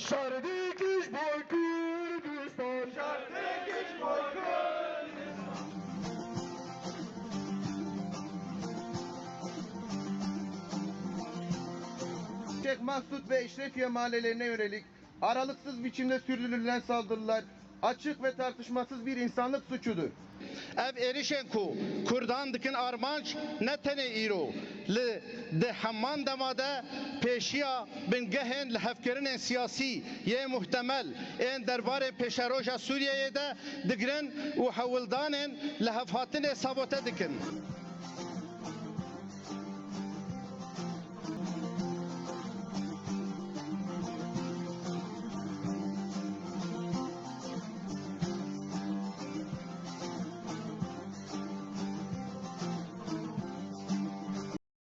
Şerdikiş boy Kürdistan, şerdikiş boy Kürdistan. Şeyh Maksut ve İşrefiye mahallelerine yönelik aralıksız biçimde sürdürülen saldırılar açık ve tartışmasız bir insanlık suçudur. Ev erişen ku Kurdan dikin armanç ne tene îro li de heman demada peşiya bin gehen li hevkerinin siyasi ye muhtemel en derbarê peşeroja Suriye'ye de digirin û hewildanên li hevhatine sabote dikin.